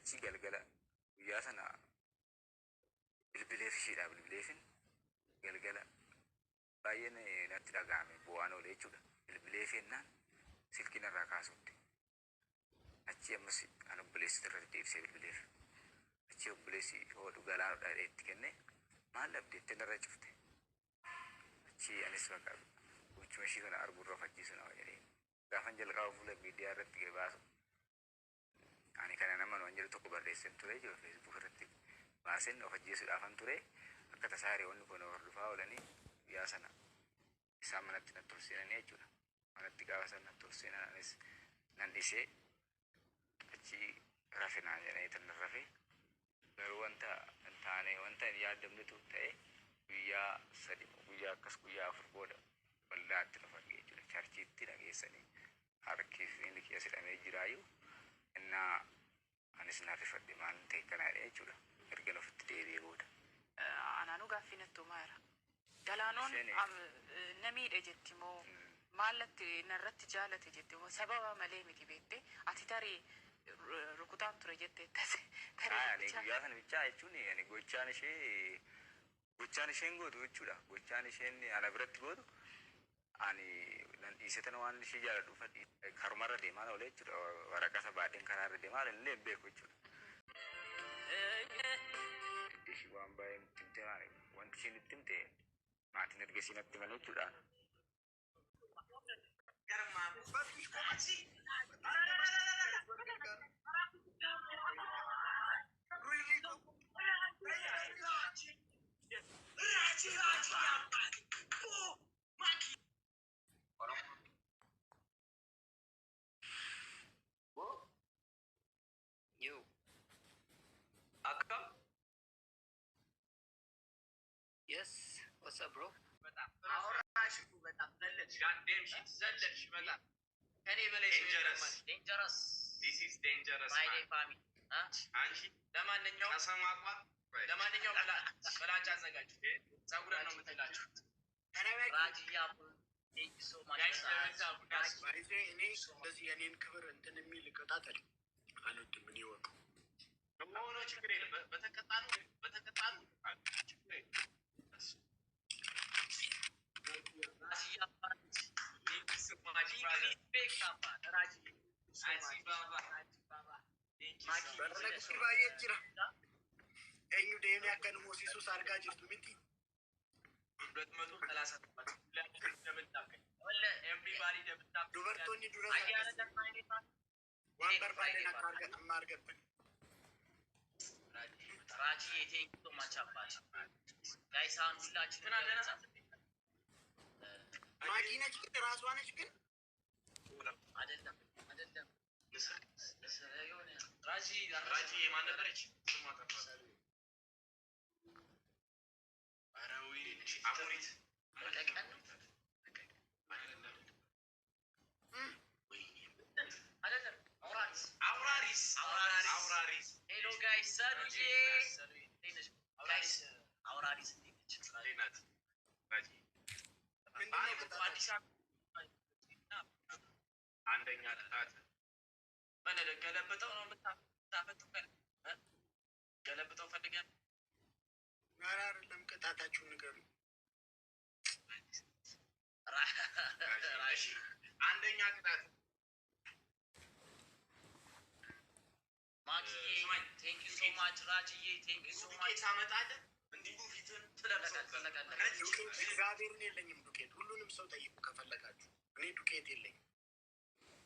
achi galgala guyyaa sana bilbileef ishiidha bilbileefin galgala baay'een natti dhaga'ame bu'aan oolee jechuudha bilbileef jennaan silkiin irraa kaasuutti achi ammas an obboleessi irratti deebisee bilbileef achi obboleessi hodhu galaanudha itti kenne maal dhabdeetti narra cufte achi anis bakka gochuma ishii kana arguurra fakkiisu nama jedhee gaafan jalqaba fuula miidiyaa irratti baasu ani kana nama waan jedhu tokko barreessan ture jiru feesbuuk irratti baasen of ajjeesuudhaafan ture akka tasaaree wanni kun hordofaa oolanii guyyaa sana isaan manatti natti ol seenanii jechuudha manatti gaafa sana natti ol seenan anis nan dhisee achi rafe naan jedhanii tan rafe garuu wanta hin taane wanta hin yaadamnetu ta'e guyyaa sadi guyyaa akkas guyyaa afur booda waldaatti dhufan jechuudha charchiitti dhageessanii harkiif inni kiyya sidhamee jiraayyuu innaa anis naafifadhe maal ta'e kanaadha jechuudha erga ofitti deebi'ee booda. Anaanuu gaaffii nattuu maayira. Galaanoon namiidha jetti moo maallatti narratti jaalate jette moo sababa malee miti beekte ati tarii rukutaan ture jette guyyaa sana bichaa jechuun gochaan isheen gootu jechuudha gochaan isheen ana biratti gootu ani nan dhiisetan waan ishee jaaladhuuf karumarra deemaa oole jechuudha waraqata baadheen karaarra deemaa illee hin beeku jechuudha. Ishii waan baay'ee nutti himte wanti isheen nutti himte maatiin erga ishii natti malee jechuudha. Yes, what's up, bro? Dangerous. This is dangerous. My day, family. Anji, ለማንኛውም በላጫ አዘጋጁ ጸጉረ ነው የምትላችሁ ራጂያ thank you so much እኔ እንደዚህ የኔን ክብር እንትን የሚል ቅጣት አልወድም እኔ ወቅ ከመሆኑ ችግር የለም በተቀጣኑ ችግር የለም ራጂያ thank you so much ራጂያ Barnagsi baay'ee jira. Eenyu deemee akka nu moosisuus argaa jirtu miti. Dubartoonni dura waan barbaadan akka amma argattan. Raajii thank you so much አባት ጋይሳን ሁላችንም ማኪና ችግር ራሷ ነች ግን አይደለም ራጂ የማን ነበረች? ስሟ ጠፋ። አራዊ አሙሪት አውራሪስ ሄሎ ጋይስ ሰሩዬ ጋይስ አውራሪስ ናት ራጂ አንደኛ ቅጣት ገለብጠው ነው የምታፈጥቀን ገለብጠው ፈልገን ጋር አይደለም ቅጣታችሁ ንገሩ ራሺ አንደኛ ቅጣት ማኪዬ thank you so much ራጂዬ thank you so much ታመጣለህ እንዲሁ ፊትን ትለብሰው እግዚአብሔርን የለኝም ዱቄት ሁሉንም ሰው ጠይቁ ከፈለጋችሁ እኔ ዱቄት የለኝም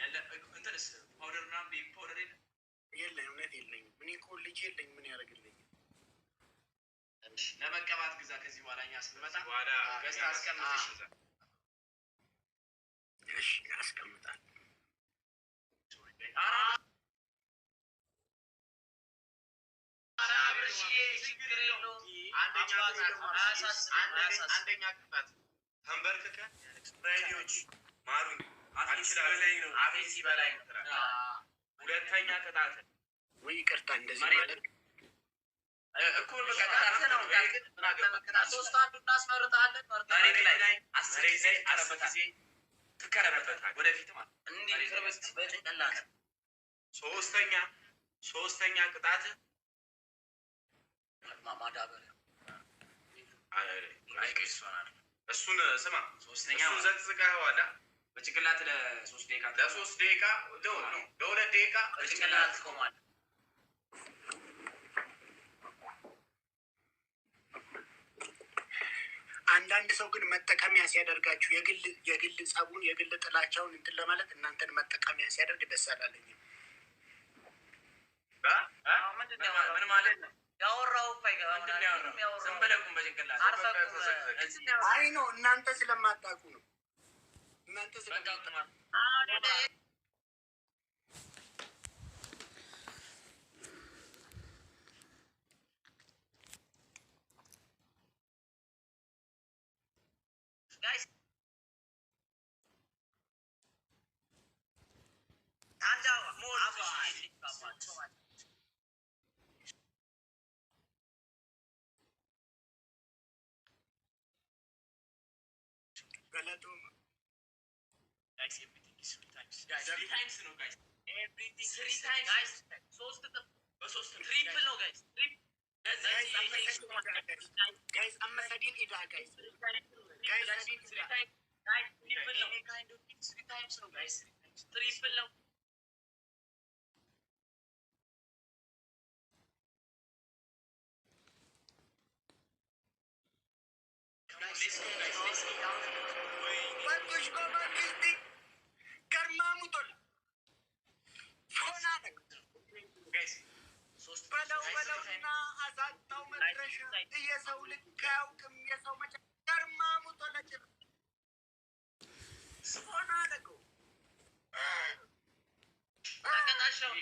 ያለ እንትንስ ፓውደር እና ቤቢ ፓውደር የለኝም እውነት የለኝም እኔ እኮ ልጅ የለኝ ምን ያደርግልኝ ለመቀባት ግዛ ከዚህ በኋላ እኛ ስንመጣ ገዝታ አስቀምጥሽ እሺ አስቀምጣል አንደኛ ቅጣት ተንበርክከ ሬዲዮች ማሩኝ አትችላለኝ ነው አቤት በላይ ነው ሁለተኛ ቅጣት ወይ ይቅርታ እንደዚህ ማለት እኮ በቃ ቅጣት ነው ግን ምናገር ሶስት አንዱ እናስመርጣለን መሬት ላይ 10 ጊዜ ትከረበታል ወደፊት ማለት እንዴ ቅርበት በጭንቅላት ሶስተኛ ሶስተኛ ቅጣት ማዳበሪያ እሱን ስማ። ሶስተኛ እሱን ዘቅዝቀኸዋል በጭንቅላት ለ3 ደቂቃ ለ3 ደቂቃ ለ2 ደቂቃ በጭንቅላት ቆማል። አንዳንድ ሰው ግን መጠቀሚያ ሲያደርጋችሁ የግል ጸቡን የግል ጥላቻውን እንትን ለማለት እናንተን መጠቀሚያ ሲያደርግ ደስ አላለኝም። ምን ማለት ነው? ያወራው ዝም ብለህ ቁም በጭንቅላት አይ ነው እናንተ ስለማታውቁ ነው። እናንተ ስለማታውቁ guys everything is 3 times. Guys, 3 times no guys. Everything 3 times. Guys, triple no guys. Guys, I'm Sadin Ida guys. Guys, Sadin Ida. Guys, triple no. Kind of 3 times no guys. Triple no. Let's go guys. Let's go. Batush ko magisti. Karmamu tol. Fona nak. Guys. በለውና አሳጣው መድረሻ የሰው ልክ አያውቅም። የሰው መጨ ገርማሙ ተለጭ ሆና ነገው ተከታሻው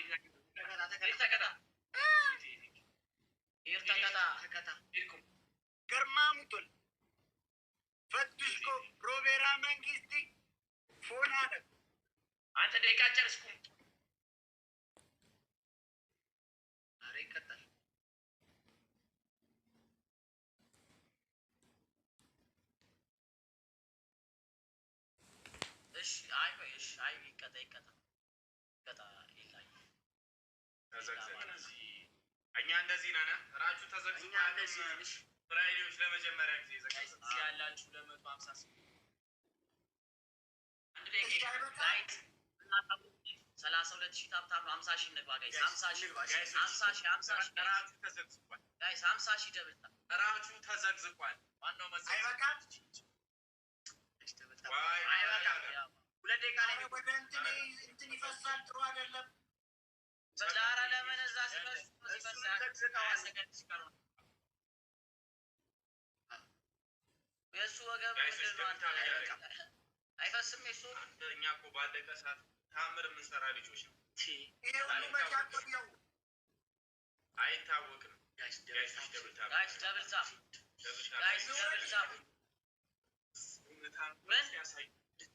ገርማሙ ተል ፈትሽኮ ሮቤራ መንግስቲ ፎና ነገው አንተ ደቂቃ ጨርስኩም እኛ እንደዚህ ነን። ራጁ ተዘግዝቋል። ፍራይዴዎች ለመጀመሪያ ጊዜ ዘግዝቋል ያላችሁ 250 አንድ ደቂቃ ጋይስ 32000 ታፕታፕ 50000 እንግባ ጋይስ 50000 ራጁ ተዘግዝቋል ጋይስ 50000 ደብልታ ራጁ ተዘግዝቋል። ማነው መዘግዘቅ አይበቃም አይበቃም 2 ደቂቃ ላይ ወደ እንትን ይፈሳል። ጥሩ አይደለም። ዛራ ለምን እዛ ሲፈሳ የእሱ ወገብ አይፈስም። የእሱ እኛ እኮ ባለቀ ሰዓት ታምር የምንሰራ ልጆች ነው። ይሄ ሁሉ መጫቆቢያው አይታወቅም። ጋይስ ደብልታ ምን ያሳይ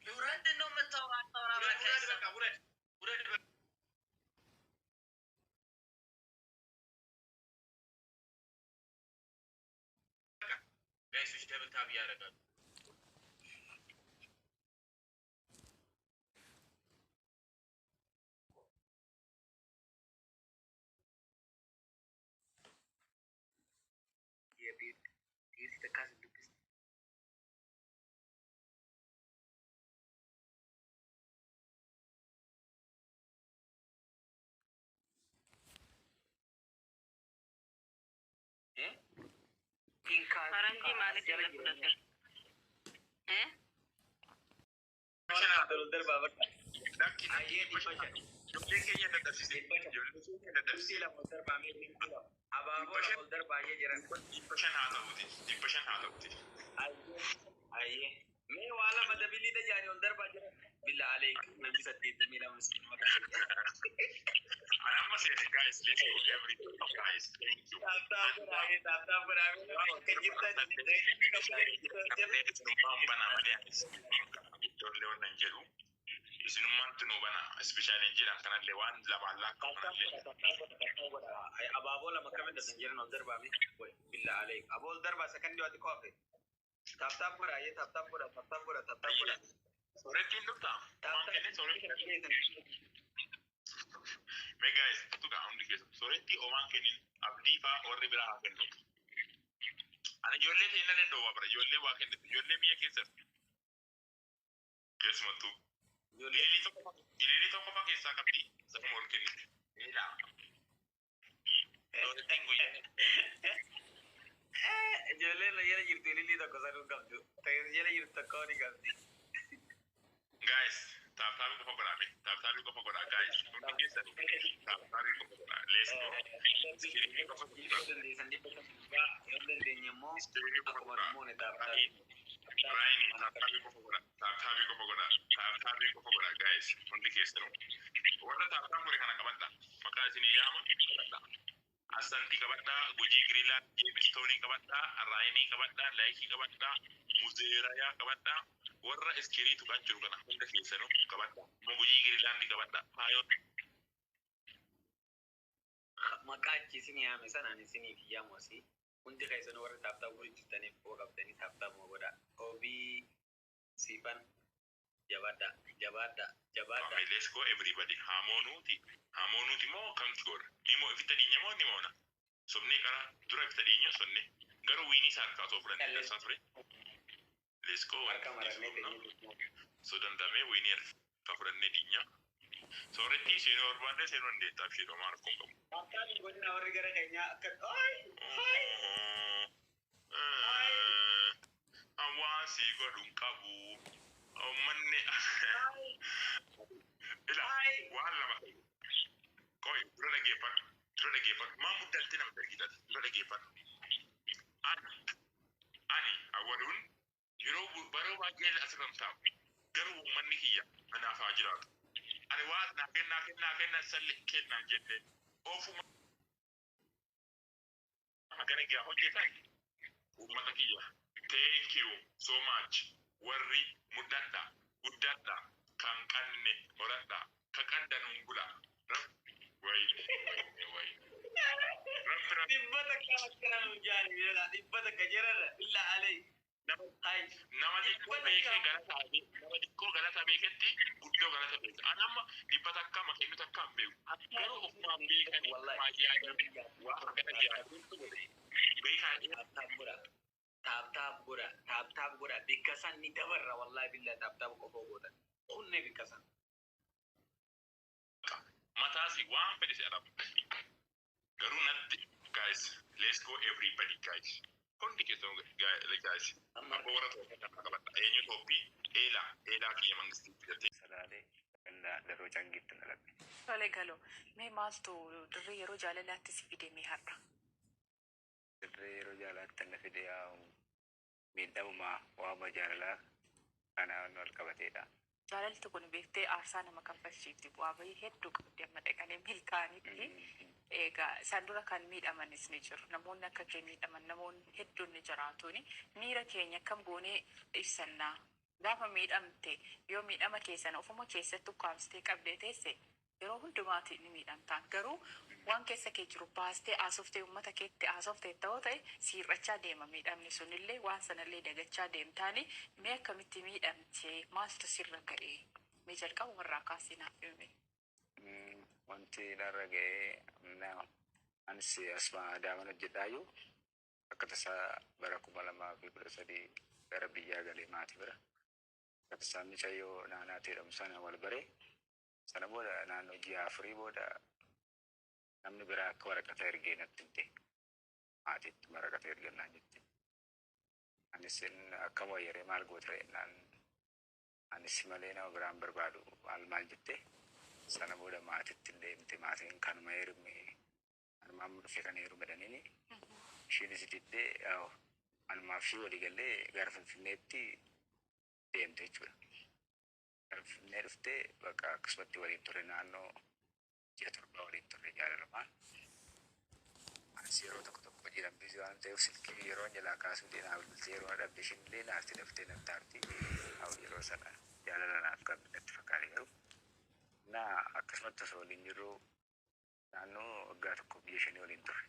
ውረድ ነው የምታወራ በቃ ውረድ ጋይሶች ደብል ታብ ያደርጋሉ። ፈረንጂ ማለት የለበትም मैं वाला मदबिली दे जाने उधर बाजू बिल्ला अलैक नबी सत्तीत मेरा मुस्लिम मत I am saying guys let's go everything guys thank you tata पर आगे कितना bana madia don le wannan jelu isinu mantu no bana especially jira kana le wan la balla kana le ay ababo la makame da zanjira no darba mi billahi alayk abol darba second wati coffee tap pura ye tap pura sorry tin lutta guys, tu ka hundi keessa. Soretti omaan kennin abdii faa warri biraa haa kennu. Ani ijoollee ta'e nan danda'u bara ijoollee waa kennitu ijoollee biyya keessa. Keessumattuu. Ililii tokko faa keessaa qabdi safuma ol kennitu. Miidhaa. Sorettiin guyyaa. Ijoolleen jala jirtu ililii tokko sanuu qabdu. Jala jirtu tokko ni qabdi. Guys, taabii qofa godhame. Taabii qofa godha guys. Hundi keessan taabii qofa godha. Let's go. Iskiriinii qofa godha. Yoo dandeenye immoo akkuma namoonni taabii. Raini, taabii qofa godha. Taabii qofa godha. Taabii qofa godha guys. Hundi keessan. Warra taabii godhe kana qabadha. Maqaa isinii yaama qabadha. Asanti qabadha. Gujii Giriilaa, Jeemistoonii qabadha. Raayinii qabadha. Laayikii qabadha. Muzeerayaa qabadha. Warra iskiriitu kan jiru kana hunda keessanuu qabadha. Gujii Giriilaandi qabadha. Maayoon. Maqaa achiisin yaame sanaan isiniif yaamu asii. Hundi keessanuu warra taaptaa gurgurtaniif koo qabdanii taaptaa moo godha. Obii siifan jabaadha. Jabaadha. Let's go everybody. Haamonuuti moo kan goora. Nimoo ifita diinya moo nimoona. Somnee karaa dura ifita diinya sonne. Garuu wiinii isaa harkaa osoo fudhannee dansaa ture. Let's go. So dandamee wiinii harkaa fudhannee diinya. Sooretti seenuu barbaadde seenuu dandeettaaf ishee maal kun qabu. Taaptaan godina warri gara keenyaa akka Hawaasii godhuun qabu. Manne waan lama koi dura dhaggeeffadhu maa muddaltee nama dargidati dura dhaggeeffadhu ani awwaluun yeroo baroo baay'ee asirram taa'u garuu uummanni kiyya anaaf haa jiraatu ani waan naa kenna salli kennaan jette oofuma magana kiyya hojjetan uummata kiyya thank you so much warri muddadha guddadha kan qanne horadha ka qandanuun bula dhibbata kanuu jaani dhibbata ka jirarra illa alay nama xiqqoo galata beeketti guddoo galata beekta ani amma dhibbata akka maqeenyu takka hin beeku garuu ofumaan beekani waa yaadame waa harkana jiraatu beekaa taaptaap godha bikkasan ni dabarra wallahi billahi taaptaap qofa godha kunne bikkasan mataasi waan fedhe si arabu garuu natti guys let's go everybody guys hundi keessan guys amma warra tokko qabadha eenyu toppii eelaa kiyya mangistii fidatee salaalee daroo cangitti nalabe. Tole galoo mee maaltu dirree yeroo jaalalaatti si fide mee har'a? Dirree yeroo jaalalaatti na fide miidhagumaa waama jaalalaa kanaan wal qabateedha. Jaalalli kun beektee aarsaa nama kaffalchiifti bu'aa bahii hedduu qabdi amma dhaqanii milkaa'anitti. Egaa isaan dura kan miidhamanis ni jiru. Namoonni akka kee miidhaman namoonni hedduun ni jiraatuni. Miira keenya akkam goonee ibsannaa. Gaafa miidhamte yoo miidhama keessan ofuma keessatti ukkaamsitee qabdee teesse yeroo hundumaatti ni miidhamtaan. Garuu waan keessa kee jiru baastee haasoftee uummata keetti haasoftee ta'uu ta'e siirrachaa deema miidhamni sunillee waan sanallee dagachaa deemtaani mee akkamitti miidhamtee maaltu sirra ga'ee mee jalqabu warraa kaasii naaf himi. Wanti narra ga'ee anis asuma Adaaman hojjedhaayyuu akka tasaa bara 2013 gara biyyaa galee maatii bira akka tasaa micayyoo naannaa jedhamu sana wal baree sana booda naannoo ji'a 4 booda namni biraa akka waraqata ergee natti himte maatiitti waraqata ergannaan jette anis akka wayyaree maal gootere jennaan anis malee nama biraan barbaadu maal jette sana booda maatiitti illee himte maatiin kanuma heerume anumaan dhufe kan heerume daniini isheenis diddee anumaaf ishee walii gallee gara Finfinneetti deemte jechuudha. Gara Finfinnee dhuftee bakka akkasumatti waliin turre naannoo ji'a 7 waliin turre jaalalamaan. Anis yeroo tokko jedhambisu waan ta'eef silkii yeroo jalaa kaasuu deemaa bilbiltee yeroo dhabde ishiin illee naafti daftee natti aarti yeroo sana jaalala naaf qabdi natti fakkaate garuu akkasumatti osoo waliin jirru naannoo waggaa 1 biyya 5 waliin turre.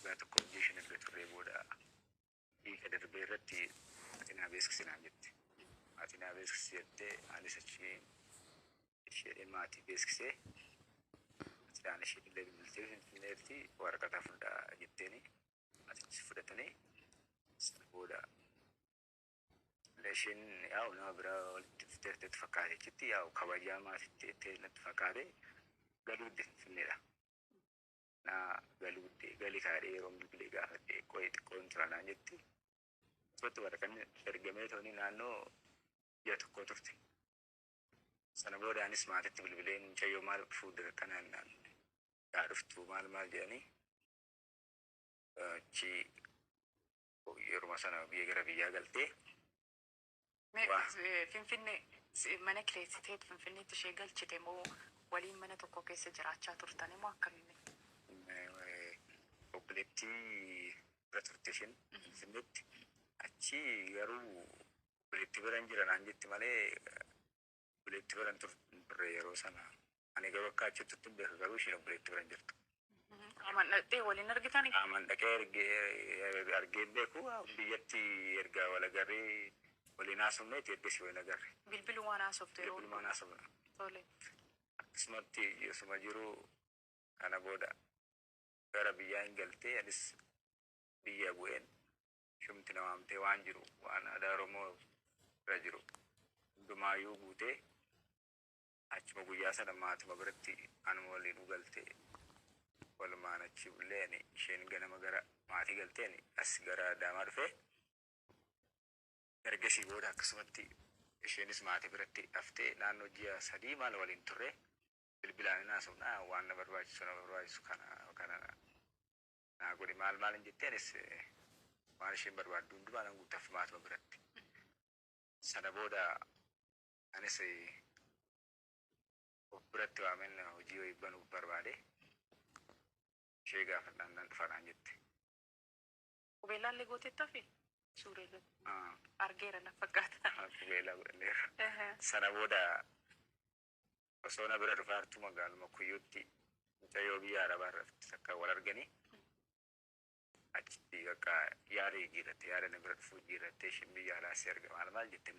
Waggaa 1 biyya 5 erga turree booda hiika darbee irratti maatiin beeksisinaan jette. Maatiin beeksisi jettee anis achi ishee maatii beeksisee isheen illee bilbiltee finfinneetti waraqata fudhaa jetteeni asitti fudhatanii sana booda isheen yaa'u nama biraa walitti dhufteetti fakkaate jechutti yaa'u kabajaa maatiitti natti fakkaate galuudde finfinneedha. Galuudde gali kaadhee yeroo bilbilee gaafadhe qo'ee xiqqoon turanaan jetti. Asumatti waraqanni ergamee tooni naannoo ji'a tokko turte. Sana boodaanis maatiitti bilbilee mucayyoo maal fuudhee kanaan yaa dhuftu maal jedhanii achi yeruma sana biyya gara biyyaa galtee. Finfinnee mana kireessiteet Finfinneetti ishee galchite moo waliin mana tokko keessa jiraachaa turtani moo akkamiin? Obboleettii bira turte isheen Finfinneetti achi garuu obboleettii bira hin jiran jetti malee obboleettii bira hin turre yeroo sana ani garuu akka achitti hin beeku garuu isheen obboleettii bira hin jirtu. Amandhaqee waliin argitani? Amandhaqee argee beeku biyyatti erga wal agarree waliin haasofneeti eebbisi waliin agarre. Bilbilumaan haasofte yeroo? Bilbilumaan haasofna. Tole. Akkasumatti osuma jiru kana booda gara biyyaa hin galtee anis biyya bu'een shumti namaamtee waan jiru waan aadaa Oromoo irra jiru hundumaayyuu guutee achuma guyyaa sana maatuma biratti anuma waliin galtee walumaan achi bulleen isheen ganama gara maatii galteen as gara Adaamaa dhufee ergasii booda akkasumatti isheenis maatii biratti haftee naannoo ji'a 3 maal waliin turre bilbilaan haasofnaa waan na barbaachisu kana naa godhi maal hin jetteenis waan isheen barbaaddu hundumaa nan guutaaf maatuma biratti. Sana booda anis of biratti waameen hojii wayii banuuf barbaade ishee gaafadhaan nan dhufanaan jette. Qubeelaallee gootettaafi? Suuraa argeera na fakkaata. Qubeelaa godhanneera. Sana booda osoo na bira dhufaartu magaaluma Kuyyuutti mucayyoo biyya Arabaa irratti akka wal arganii achitti akka yaada jijjiirratte yaada na bira dhufuu jijjiirratte isheen biyya alaasii argama maal jettee